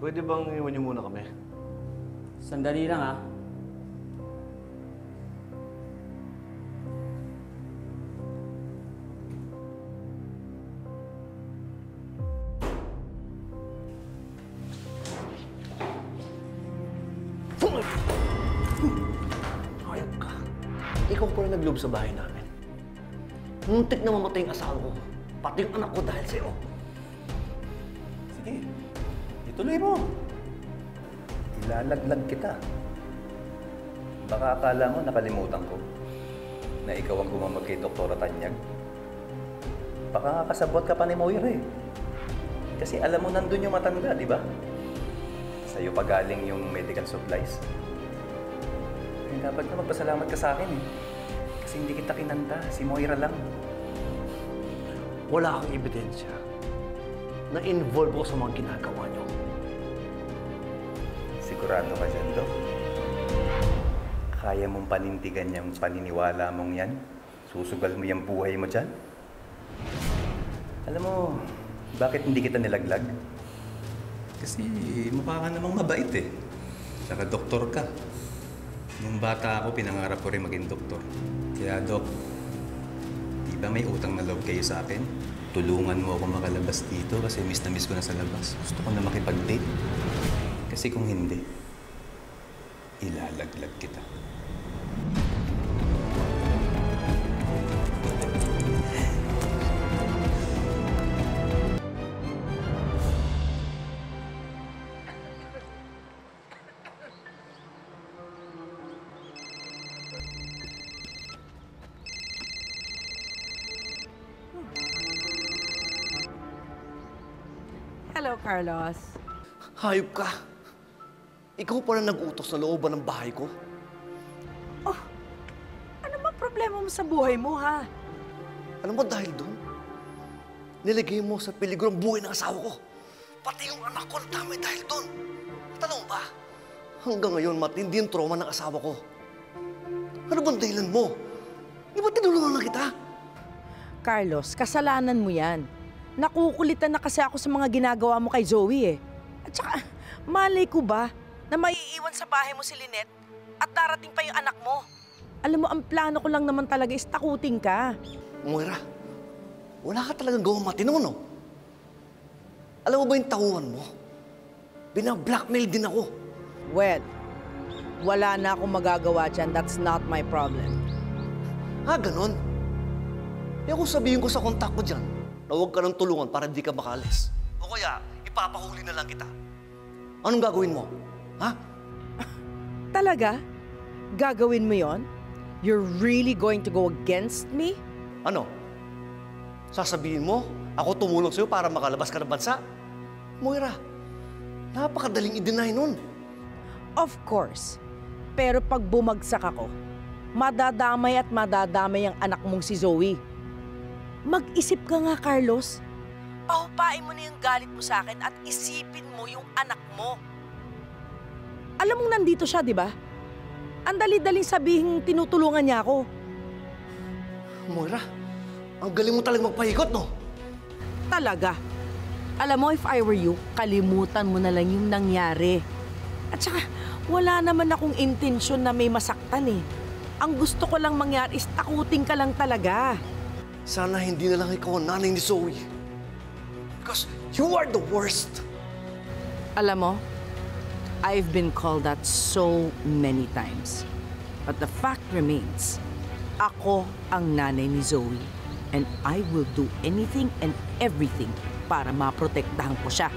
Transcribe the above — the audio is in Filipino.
Pwede bang iwan niyo muna kami? Sandali lang, ha? Hayop ka. Ikaw pala naglob sa bahay namin. Muntik na mamatay ang asawa ko. Pati yung anak ko dahil sa'yo. Sige, ituloy mo. Ilalaglag kita. Baka akala mo nakalimutan ko na ikaw ang gumamag kay Doktora Tanyag. Baka nga kasabot ka pa ni Moira eh. Kasi alam mo nandun yung matanda, di ba? Sa'yo pa galing yung medical supplies. Eh, dapat na magpasalamat ka sa akin eh. Kasi hindi kita kinanta, si Moira lang. Wala kang ebidensya na involved ko sa mga ginagawa niyo. Sigurado ka dyan, Dok? Kaya mong panindigan yung paniniwala mong yan? Susugal mo yung buhay mo dyan? Alam mo, bakit hindi kita nilaglag? Kasi mukha ka namang mabait eh. Saka doktor ka. Nung bata ako, pinangarap ko rin maging doktor. Kaya, Dok, di ba may utang na loob kayo sa akin? Tulungan mo ako makalabas dito kasi miss na miss ko na sa labas. Gusto ko na makipag-date. Kasi kung hindi, ilalaglag kita. Hello, Carlos. Hayop ka. Ikaw pala nag-utos na looban ng bahay ko. Oh, ano ba problema mo sa buhay mo, ha? Alam mo dahil doon, nilagay mo sa peligro ang buhay ng asawa ko. Pati yung anak ko damay dahil doon. At alam mo ba, hanggang ngayon matindi yung trauma ng asawa ko. Ano bang dahilan mo? Di ba tinulungan na kita? Carlos, kasalanan mo yan. Nakukulitan na kasi ako sa mga ginagawa mo kay Zoe, eh. At saka, malay ko ba na maiiwan sa bahay mo si Lynette at darating pa yung anak mo? Alam mo, ang plano ko lang naman talaga is takutin ka. Moira, wala ka talagang gawang matino, no? Alam mo ba yung tauhan mo? Binablackmail din ako. Well, wala na akong magagawa dyan. That's not my problem. Ganon? Eh kung sabihin ko sa kontak ko dyan, na huwag ka ng tulungan para hindi ka makalis. O kaya, ipapahuli na lang kita. Anong gagawin mo? Ha? Talaga? Gagawin mo yon? You're really going to go against me? Ano? Sasabihin mo, ako tumulong sa'yo para makalabas ka ng bansa? Moira, napakadaling i-deny nun. Of course. Pero pag bumagsak ako, madadamay at madadamay ang anak mong si Zoe. Mag-isip ka nga, Carlos. Pahupain mo na yung galit mo sa akin at isipin mo yung anak mo. Alam mong nandito siya, di ba? Ang dali-daling sabihin tinutulungan niya ako. Moira, ang galing mo talagang magpaikot, no? Talaga. Alam mo, if I were you, kalimutan mo na lang yung nangyari. At saka, wala naman akong intensyon na may masaktan eh. Ang gusto ko lang mangyari is takutin ka lang talaga. Sana hindi na lang ikaw ang nanay ni Zoe. Because you are the worst. Alam mo, I've been called that so many times. But the fact remains, ako ang nanay ni Zoe. And I will do anything and everything para maprotektahan ko siya.